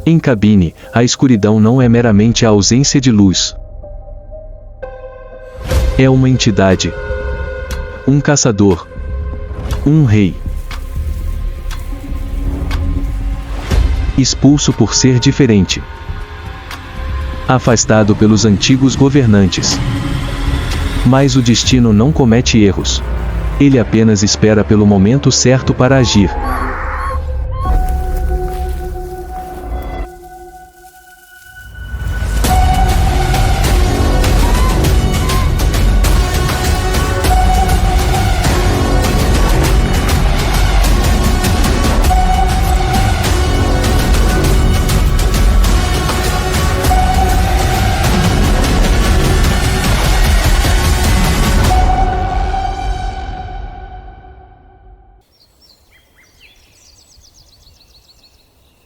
Em Cabine, a escuridão não é meramente a ausência de luz. É uma entidade. Um caçador. Um rei. Expulso por ser diferente. Afastado pelos antigos governantes. Mas o destino não comete erros. Ele apenas espera pelo momento certo para agir.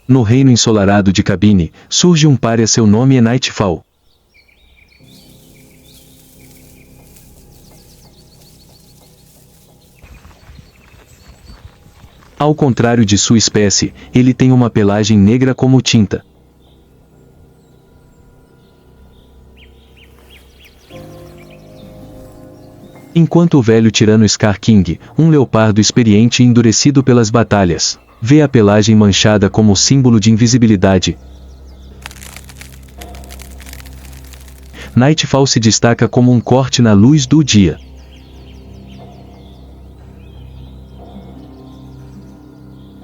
No reino ensolarado de Cabine, surge um pária, seu nome é Nightfall. Ao contrário de sua espécie, ele tem uma pelagem negra como tinta. Enquanto o velho tirano Scar King, um leopardo experiente e endurecido pelas batalhas, vê a pelagem manchada como símbolo de invisibilidade. Nightfall se destaca como um corte na luz do dia.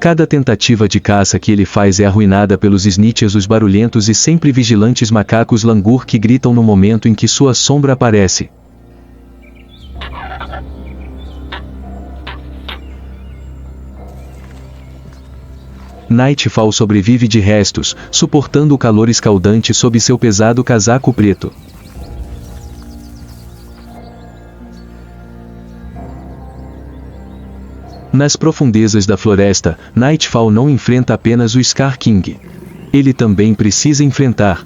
Cada tentativa de caça que ele faz é arruinada pelos snitches, os barulhentos e sempre vigilantes macacos langur que gritam no momento em que sua sombra aparece. Nightfall sobrevive de restos, suportando o calor escaldante sob seu pesado casaco preto. Nas profundezas da floresta, Nightfall não enfrenta apenas o Scar King. Ele também precisa enfrentar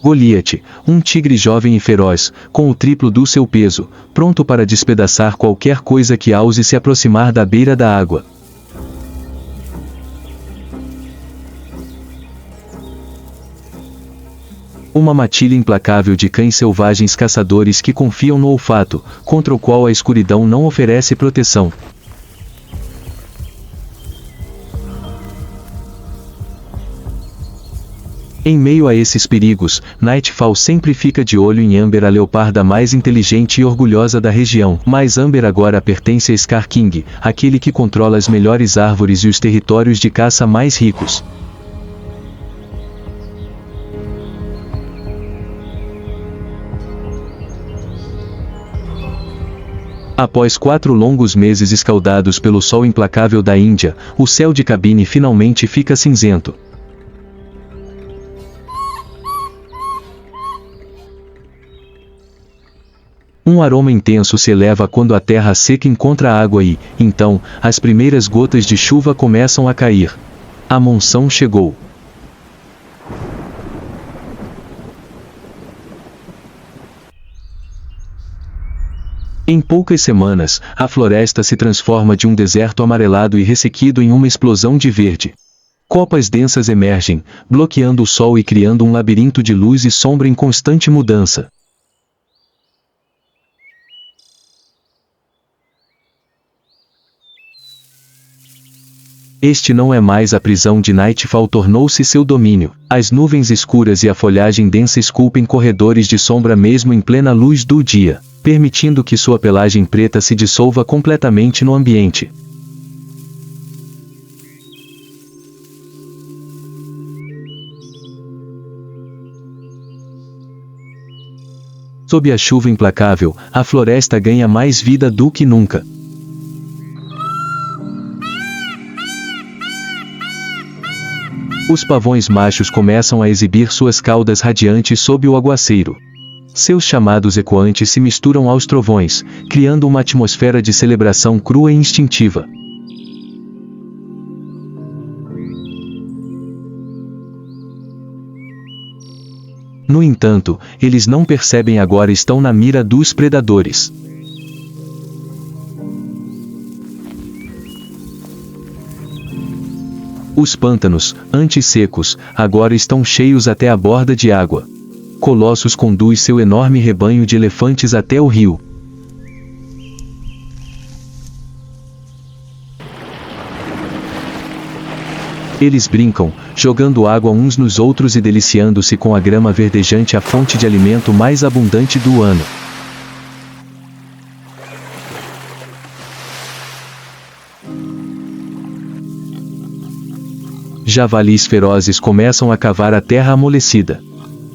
Goliath, um tigre jovem e feroz, com o triplo do seu peso, pronto para despedaçar qualquer coisa que ouse se aproximar da beira da água. Uma matilha implacável de cães selvagens caçadores que confiam no olfato, contra o qual a escuridão não oferece proteção. Em meio a esses perigos, Nightfall sempre fica de olho em Amber, a leoparda mais inteligente e orgulhosa da região. Mas Amber agora pertence a Scar King, aquele que controla as melhores árvores e os territórios de caça mais ricos. Após 4 longos meses escaldados pelo sol implacável da Índia, o céu de Cabine finalmente fica cinzento. Um aroma intenso se eleva quando a terra seca encontra água e, então, as primeiras gotas de chuva começam a cair. A monção chegou. Em poucas semanas, a floresta se transforma de um deserto amarelado e ressequido em uma explosão de verde. Copas densas emergem, bloqueando o sol e criando um labirinto de luz e sombra em constante mudança. Este não é mais a prisão de Nightfall, tornou-se seu domínio. As nuvens escuras e a folhagem densa esculpem corredores de sombra mesmo em plena luz do dia, permitindo que sua pelagem preta se dissolva completamente no ambiente. Sob a chuva implacável, a floresta ganha mais vida do que nunca. Os pavões machos começam a exibir suas caudas radiantes sob o aguaceiro. Seus chamados ecoantes se misturam aos trovões, criando uma atmosfera de celebração crua e instintiva. No entanto, eles não percebem agora estão na mira dos predadores. Os pântanos, antes secos, agora estão cheios até a borda de água. Colossus conduz seu enorme rebanho de elefantes até o rio. Eles brincam, jogando água uns nos outros e deliciando-se com a grama verdejante, a fonte de alimento mais abundante do ano. Javalis ferozes começam a cavar a terra amolecida.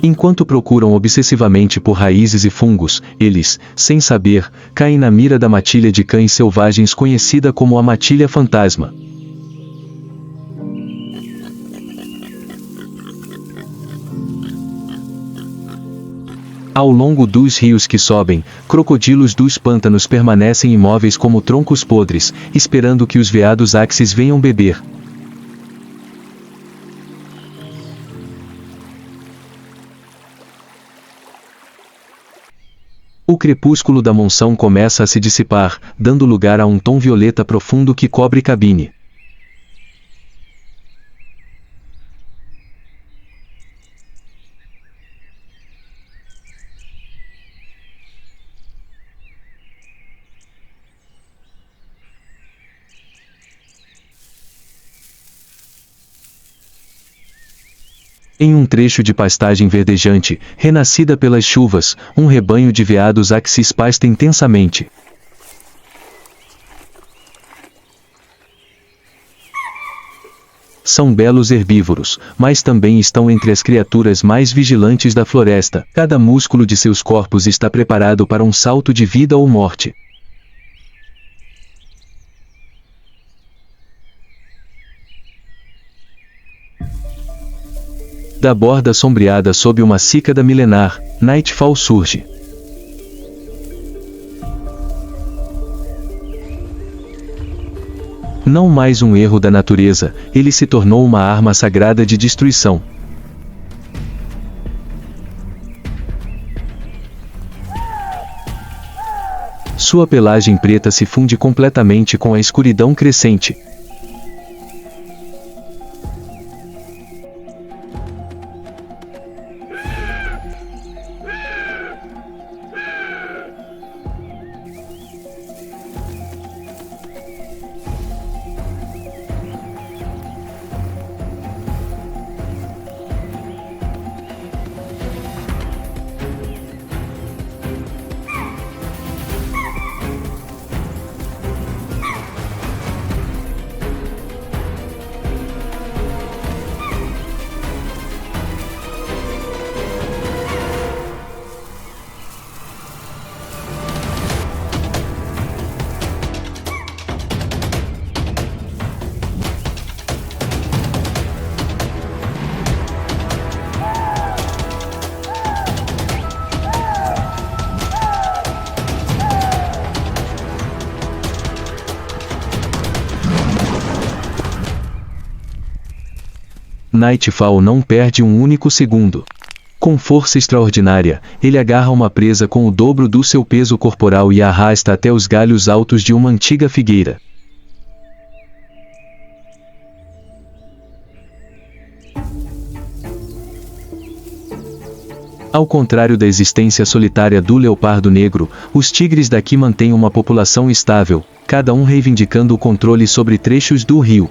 Enquanto procuram obsessivamente por raízes e fungos, eles, sem saber, caem na mira da matilha de cães selvagens conhecida como a matilha fantasma. Ao longo dos rios que sobem, crocodilos dos pântanos permanecem imóveis como troncos podres, esperando que os veados axes venham beber. O crepúsculo da monção começa a se dissipar, dando lugar a um tom violeta profundo que cobre cabine. Em um trecho de pastagem verdejante, renascida pelas chuvas, um rebanho de veados axis pasta intensamente. São belos herbívoros, mas também estão entre as criaturas mais vigilantes da floresta. Cada músculo de seus corpos está preparado para um salto de vida ou morte. Da borda sombreada sob uma cícada milenar, Nightfall surge. Não mais um erro da natureza, ele se tornou uma arma sagrada de destruição. Sua pelagem preta se funde completamente com a escuridão crescente. Nightfall não perde um único segundo. Com força extraordinária, ele agarra uma presa com o dobro do seu peso corporal e a arrasta até os galhos altos de uma antiga figueira. Ao contrário da existência solitária do leopardo negro, os tigres daqui mantêm uma população estável, cada um reivindicando o controle sobre trechos do rio.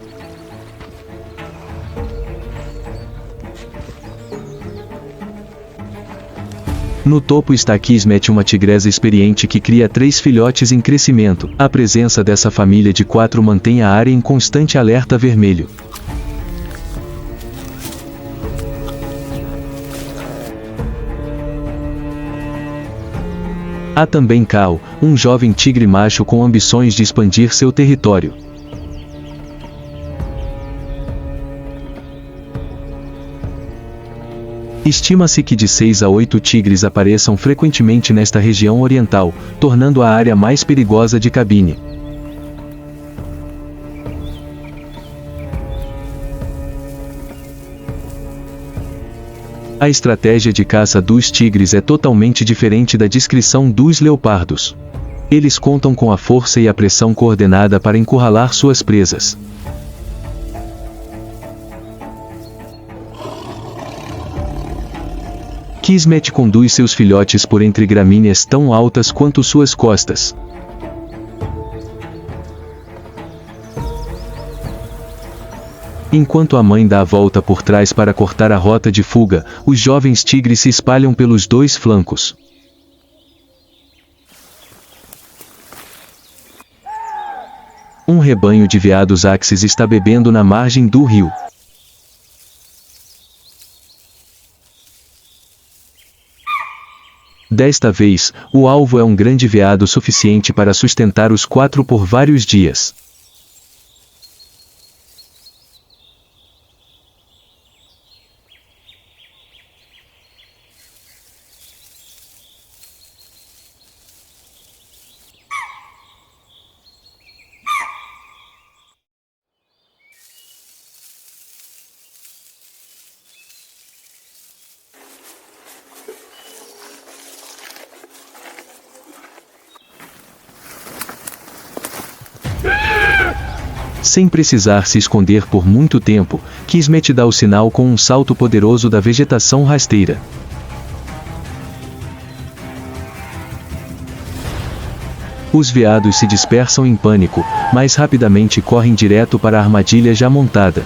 No topo está Kismet, uma tigresa experiente que cria 3 filhotes em crescimento. A presença dessa família de 4 mantém a área em constante alerta vermelho. Há também Kao, um jovem tigre macho com ambições de expandir seu território. Estima-se que de 6 a 8 tigres apareçam frequentemente nesta região oriental, tornando a área mais perigosa de Cabine. A estratégia de caça dos tigres é totalmente diferente da descrição dos leopardos. Eles contam com a força e a pressão coordenada para encurralar suas presas. Kismet conduz seus filhotes por entre gramíneas tão altas quanto suas costas. Enquanto a mãe dá a volta por trás para cortar a rota de fuga, os jovens tigres se espalham pelos dois flancos. Um rebanho de veados axes está bebendo na margem do rio. Desta vez, o alvo é um grande veado suficiente para sustentar os quatro por vários dias. Sem precisar se esconder por muito tempo, Kismet dá o sinal com um salto poderoso da vegetação rasteira. Os veados se dispersam em pânico, mas rapidamente correm direto para a armadilha já montada.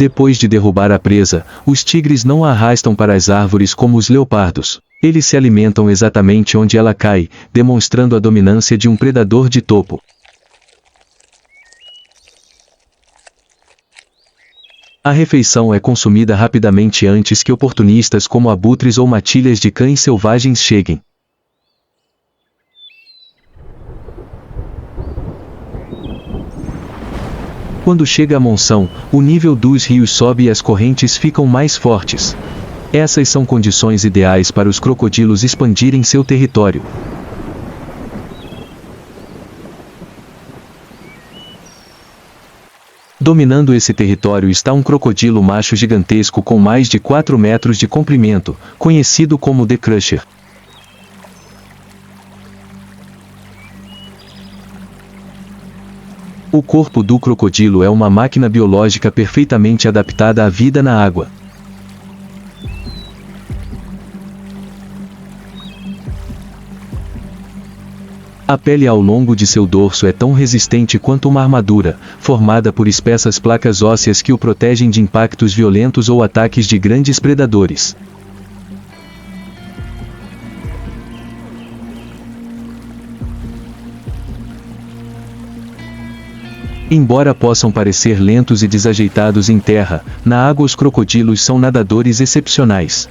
Depois de derrubar a presa, os tigres não a arrastam para as árvores como os leopardos. Eles se alimentam exatamente onde ela cai, demonstrando a dominância de um predador de topo. A refeição é consumida rapidamente antes que oportunistas como abutres ou matilhas de cães selvagens cheguem. Quando chega a monção, o nível dos rios sobe e as correntes ficam mais fortes. Essas são condições ideais para os crocodilos expandirem seu território. Dominando esse território está um crocodilo macho gigantesco com mais de 4 metros de comprimento, conhecido como The Crusher. O corpo do crocodilo é uma máquina biológica perfeitamente adaptada à vida na água. A pele ao longo de seu dorso é tão resistente quanto uma armadura, formada por espessas placas ósseas que o protegem de impactos violentos ou ataques de grandes predadores. Embora possam parecer lentos e desajeitados em terra, na água os crocodilos são nadadores excepcionais.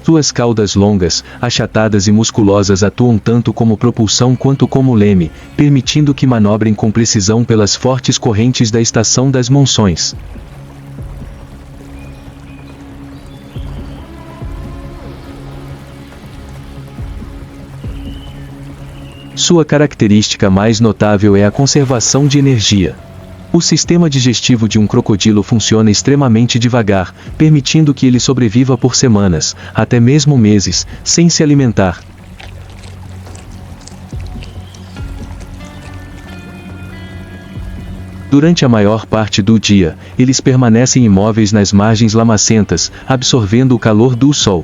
Suas caudas longas, achatadas e musculosas atuam tanto como propulsão quanto como leme, permitindo que manobrem com precisão pelas fortes correntes da estação das monções. Sua característica mais notável é a conservação de energia. O sistema digestivo de um crocodilo funciona extremamente devagar, permitindo que ele sobreviva por semanas, até mesmo meses, sem se alimentar. Durante a maior parte do dia, eles permanecem imóveis nas margens lamacentas, absorvendo o calor do sol.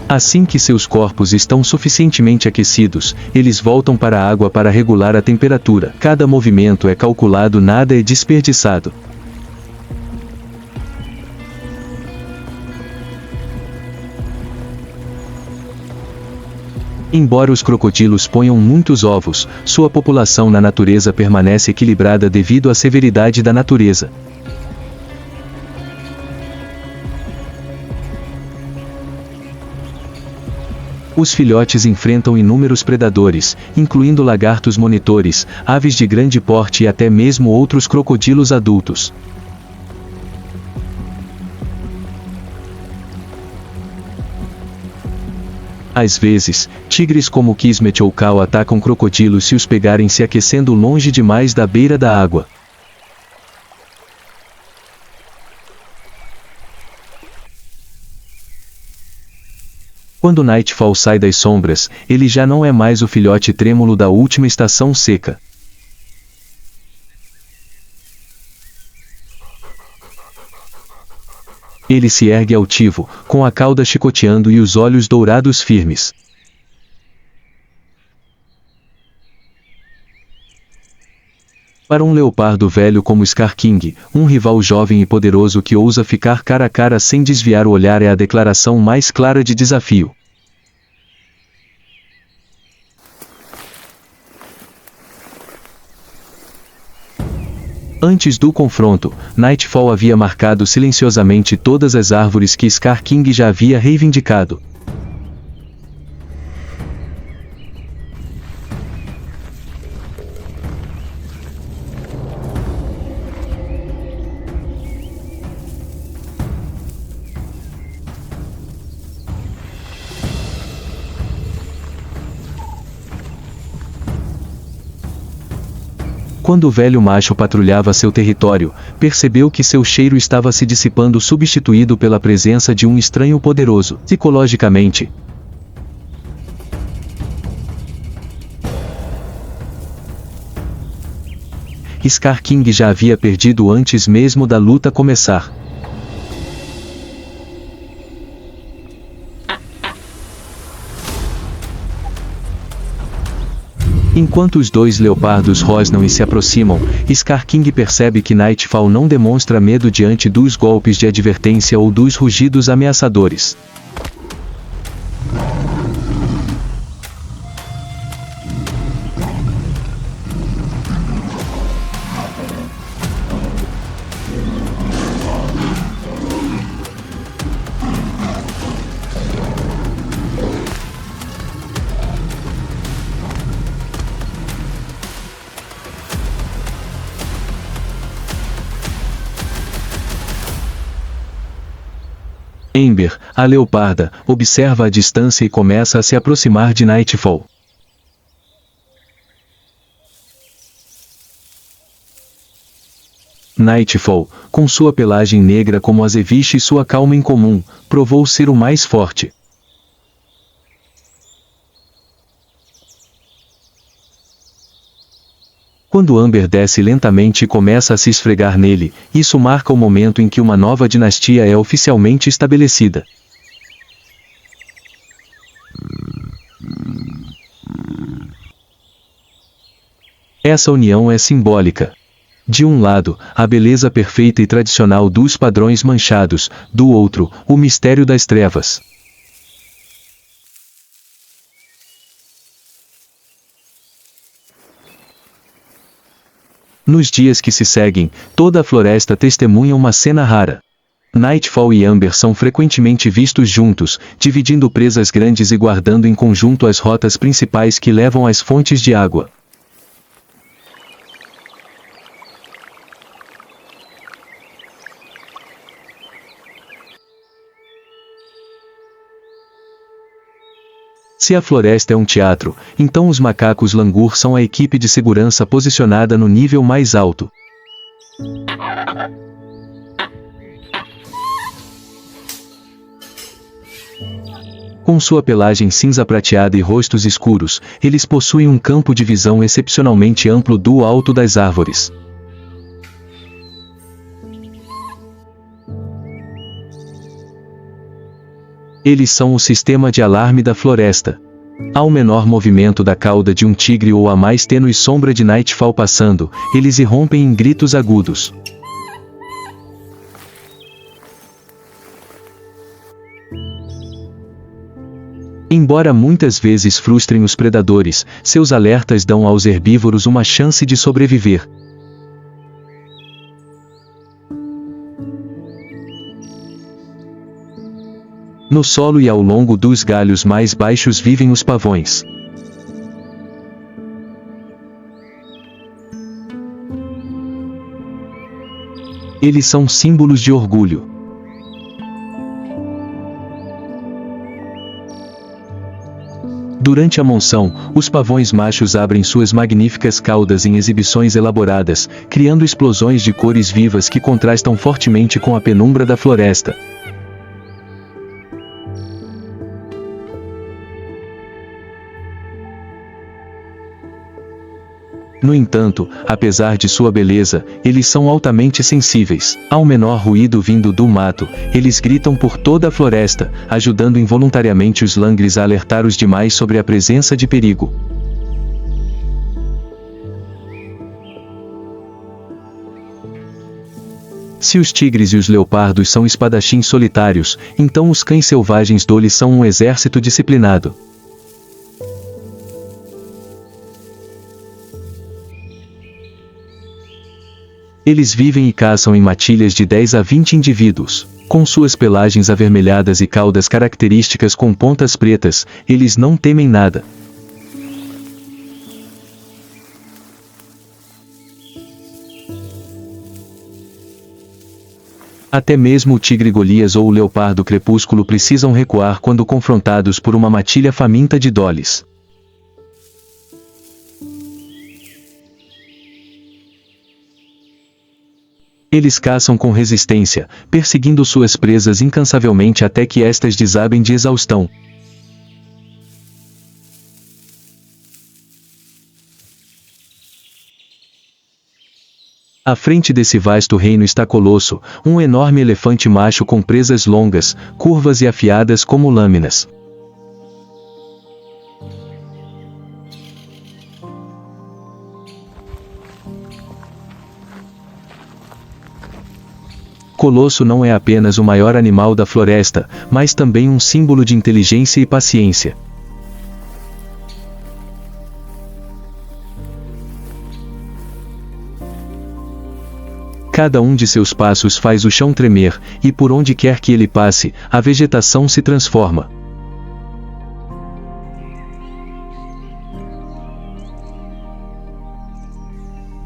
Assim que seus corpos estão suficientemente aquecidos, eles voltam para a água para regular a temperatura. Cada movimento é calculado, nada é desperdiçado. Embora os crocodilos ponham muitos ovos, sua população na natureza permanece equilibrada devido à severidade da natureza. Os filhotes enfrentam inúmeros predadores, incluindo lagartos monitores, aves de grande porte e até mesmo outros crocodilos adultos. Às vezes, tigres como Kismet ou Cal atacam crocodilos se os pegarem se aquecendo longe demais da beira da água. Quando Nightfall sai das sombras, ele já não é mais o filhote trêmulo da última estação seca. Ele se ergue altivo, com a cauda chicoteando e os olhos dourados firmes. Para um leopardo velho como Scar King, um rival jovem e poderoso que ousa ficar cara a cara sem desviar o olhar é a declaração mais clara de desafio. Antes do confronto, Nightfall havia marcado silenciosamente todas as árvores que Scar King já havia reivindicado. Quando o velho macho patrulhava seu território, percebeu que seu cheiro estava se dissipando, substituído pela presença de um estranho poderoso. Psicologicamente, Scar King já havia perdido antes mesmo da luta começar. Enquanto os dois leopardos rosnam e se aproximam, Scar King percebe que Nightfall não demonstra medo diante dos golpes de advertência ou dos rugidos ameaçadores. Ember, a leoparda, observa a distância e começa a se aproximar de Nightfall. Nightfall, com sua pelagem negra como azeviche e sua calma incomum, provou ser o mais forte. Quando Amber desce lentamente e começa a se esfregar nele, isso marca o momento em que uma nova dinastia é oficialmente estabelecida. Essa união é simbólica. De um lado, a beleza perfeita e tradicional dos padrões manchados, do outro, o mistério das trevas. Nos dias que se seguem, toda a floresta testemunha uma cena rara. Nightfall e Amber são frequentemente vistos juntos, dividindo presas grandes e guardando em conjunto as rotas principais que levam às fontes de água. Se a floresta é um teatro, então os macacos langur são a equipe de segurança posicionada no nível mais alto. Com sua pelagem cinza prateada e rostos escuros, eles possuem um campo de visão excepcionalmente amplo do alto das árvores. Eles são o sistema de alarme da floresta. Ao menor movimento da cauda de um tigre ou a mais tênue sombra de Nightfall passando, eles irrompem em gritos agudos. Embora muitas vezes frustrem os predadores, seus alertas dão aos herbívoros uma chance de sobreviver. No solo e ao longo dos galhos mais baixos vivem os pavões. Eles são símbolos de orgulho. Durante a monção, os pavões machos abrem suas magníficas caudas em exibições elaboradas, criando explosões de cores vivas que contrastam fortemente com a penumbra da floresta. No entanto, apesar de sua beleza, eles são altamente sensíveis. Ao menor ruído vindo do mato, eles gritam por toda a floresta, ajudando involuntariamente os langres a alertar os demais sobre a presença de perigo. Se os tigres e os leopardos são espadachins solitários, então os cães selvagens Dolly são um exército disciplinado. Eles vivem e caçam em matilhas de 10 a 20 indivíduos. Com suas pelagens avermelhadas e caudas características com pontas pretas, eles não temem nada. Até mesmo o tigre Golias ou o leopardo crepúsculo precisam recuar quando confrontados por uma matilha faminta de Dollys. Eles caçam com resistência, perseguindo suas presas incansavelmente até que estas desabem de exaustão. À frente desse vasto reino está Colosso, um enorme elefante macho com presas longas, curvas e afiadas como lâminas. Colosso não é apenas o maior animal da floresta, mas também um símbolo de inteligência e paciência. Cada um de seus passos faz o chão tremer, e por onde quer que ele passe, a vegetação se transforma.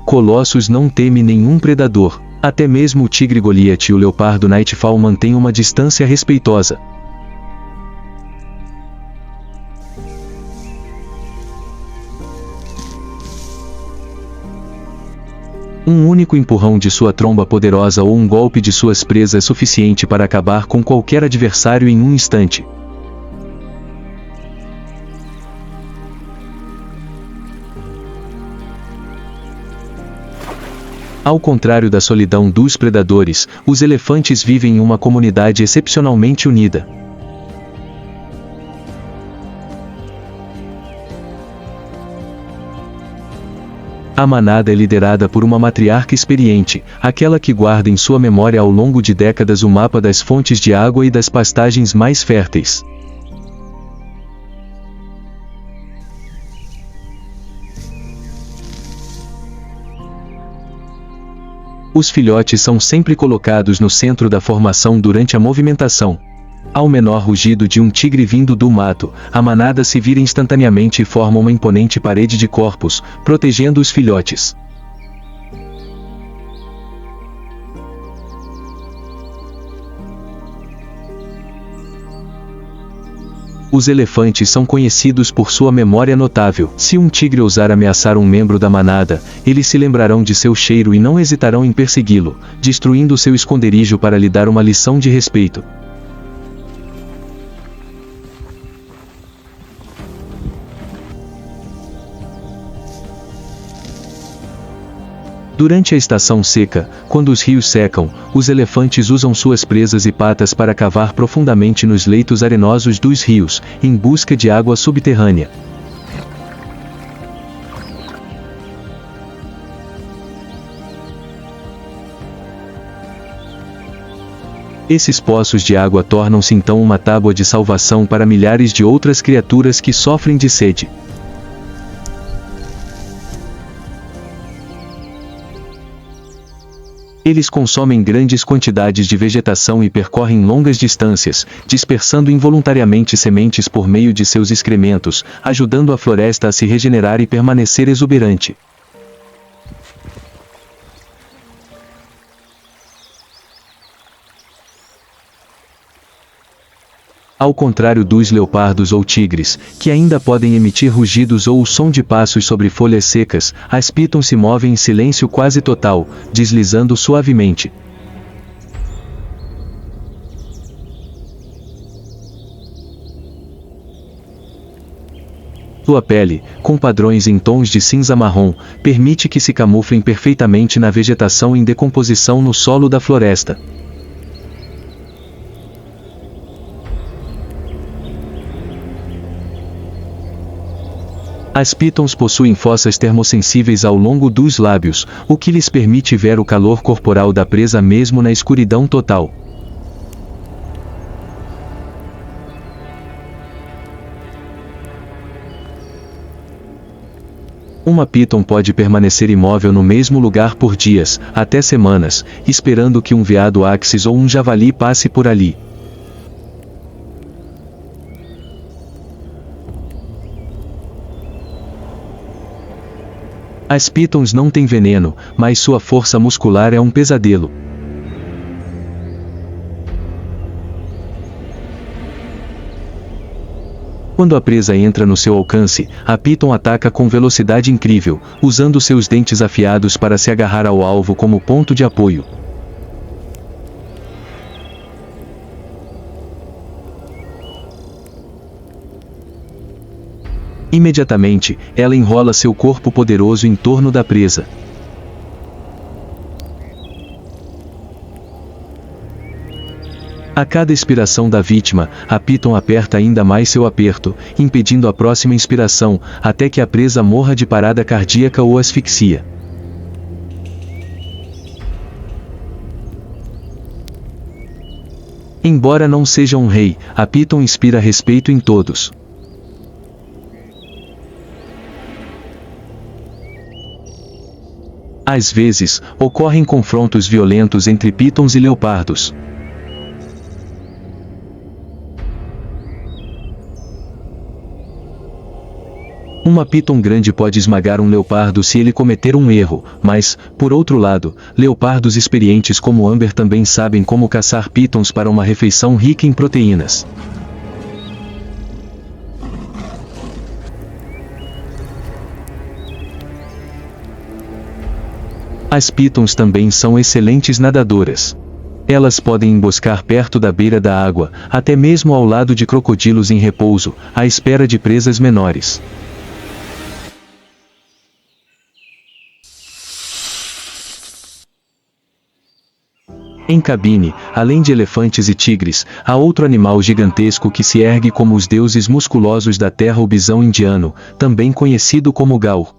Colossus não teme nenhum predador. Até mesmo o tigre Goliath e o leopardo Nightfall mantêm uma distância respeitosa. Um único empurrão de sua tromba poderosa ou um golpe de suas presas é suficiente para acabar com qualquer adversário em um instante. Ao contrário da solidão dos predadores, os elefantes vivem em uma comunidade excepcionalmente unida. A manada é liderada por uma matriarca experiente, aquela que guarda em sua memória ao longo de décadas o mapa das fontes de água e das pastagens mais férteis. Os filhotes são sempre colocados no centro da formação durante a movimentação. Ao menor rugido de um tigre vindo do mato, a manada se vira instantaneamente e forma uma imponente parede de corpos, protegendo os filhotes. Os elefantes são conhecidos por sua memória notável. Se um tigre ousar ameaçar um membro da manada, eles se lembrarão de seu cheiro e não hesitarão em persegui-lo, destruindo seu esconderijo para lhe dar uma lição de respeito. Durante a estação seca, quando os rios secam, os elefantes usam suas presas e patas para cavar profundamente nos leitos arenosos dos rios, em busca de água subterrânea. Esses poços de água tornam-se então uma tábua de salvação para milhares de outras criaturas que sofrem de sede. Eles consomem grandes quantidades de vegetação e percorrem longas distâncias, dispersando involuntariamente sementes por meio de seus excrementos, ajudando a floresta a se regenerar e permanecer exuberante. Ao contrário dos leopardos ou tigres, que ainda podem emitir rugidos ou o som de passos sobre folhas secas, as pitons se movem em silêncio quase total, deslizando suavemente. Sua pele, com padrões em tons de cinza-marrom, permite que se camuflem perfeitamente na vegetação em decomposição no solo da floresta. As pitons possuem fossas termossensíveis ao longo dos lábios, o que lhes permite ver o calor corporal da presa mesmo na escuridão total. Uma piton pode permanecer imóvel no mesmo lugar por dias, até semanas, esperando que um veado axis ou um javali passe por ali. As pitons não têm veneno, mas sua força muscular é um pesadelo. Quando a presa entra no seu alcance, a piton ataca com velocidade incrível, usando seus dentes afiados para se agarrar ao alvo como ponto de apoio. Imediatamente, ela enrola seu corpo poderoso em torno da presa. A cada expiração da vítima, a piton aperta ainda mais seu aperto, impedindo a próxima inspiração, até que a presa morra de parada cardíaca ou asfixia. Embora não seja um rei, a piton inspira respeito em todos. Às vezes, ocorrem confrontos violentos entre pitons e leopardos. Uma piton grande pode esmagar um leopardo se ele cometer um erro, mas, por outro lado, leopardos experientes como Amber também sabem como caçar pitons para uma refeição rica em proteínas. As pitons também são excelentes nadadoras. Elas podem emboscar perto da beira da água, até mesmo ao lado de crocodilos em repouso, à espera de presas menores. Em cabine, além de elefantes e tigres, há outro animal gigantesco que se ergue como os deuses musculosos da terra, o bisão indiano, também conhecido como gaur.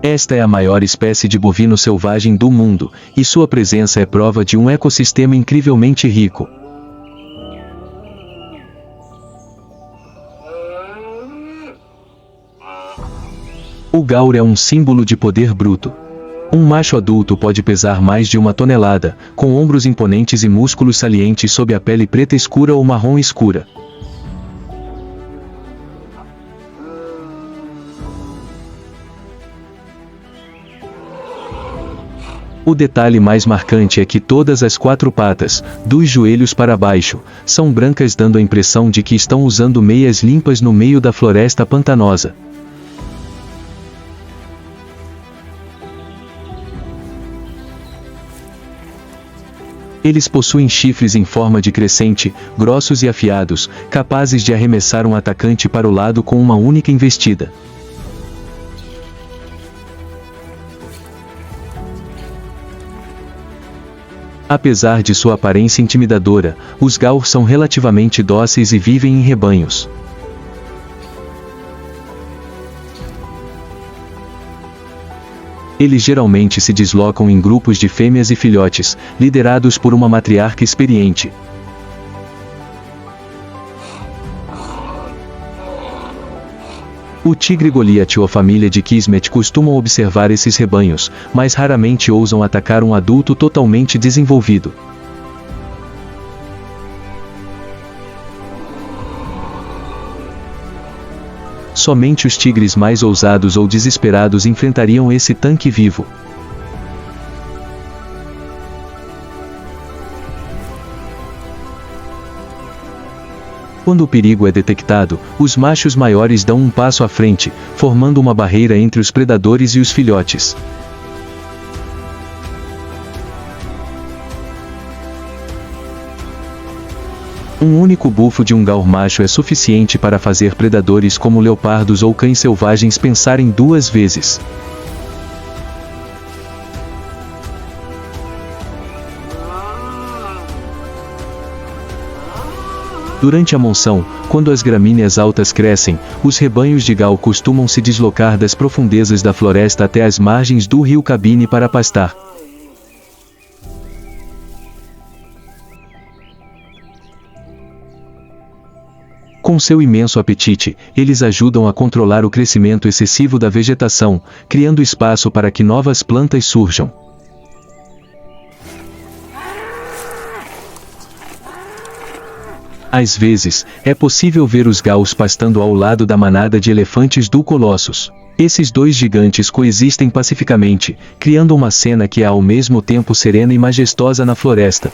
Esta é a maior espécie de bovino selvagem do mundo, e sua presença é prova de um ecossistema incrivelmente rico. O gaur é um símbolo de poder bruto. Um macho adulto pode pesar mais de 1 tonelada, com ombros imponentes e músculos salientes sob a pele preta escura ou marrom escura. O detalhe mais marcante é que todas as 4 patas, dos joelhos para baixo, são brancas, dando a impressão de que estão usando meias limpas no meio da floresta pantanosa. Eles possuem chifres em forma de crescente, grossos e afiados, capazes de arremessar um atacante para o lado com uma única investida. Apesar de sua aparência intimidadora, os gaur são relativamente dóceis e vivem em rebanhos. Eles geralmente se deslocam em grupos de fêmeas e filhotes, liderados por uma matriarca experiente. O tigre Goliath ou a família de Kismet costumam observar esses rebanhos, mas raramente ousam atacar um adulto totalmente desenvolvido. Somente os tigres mais ousados ou desesperados enfrentariam esse tanque vivo. Quando o perigo é detectado, os machos maiores dão um passo à frente, formando uma barreira entre os predadores e os filhotes. Um único bufo de um gaur macho é suficiente para fazer predadores como leopardos ou cães selvagens pensarem duas vezes. Durante a monção, quando as gramíneas altas crescem, os rebanhos de gal costumam se deslocar das profundezas da floresta até as margens do rio Cabine para pastar. Com seu imenso apetite, eles ajudam a controlar o crescimento excessivo da vegetação, criando espaço para que novas plantas surjam. Às vezes, é possível ver os gaus pastando ao lado da manada de elefantes do Colossus. Esses dois gigantes coexistem pacificamente, criando uma cena que é ao mesmo tempo serena e majestosa na floresta.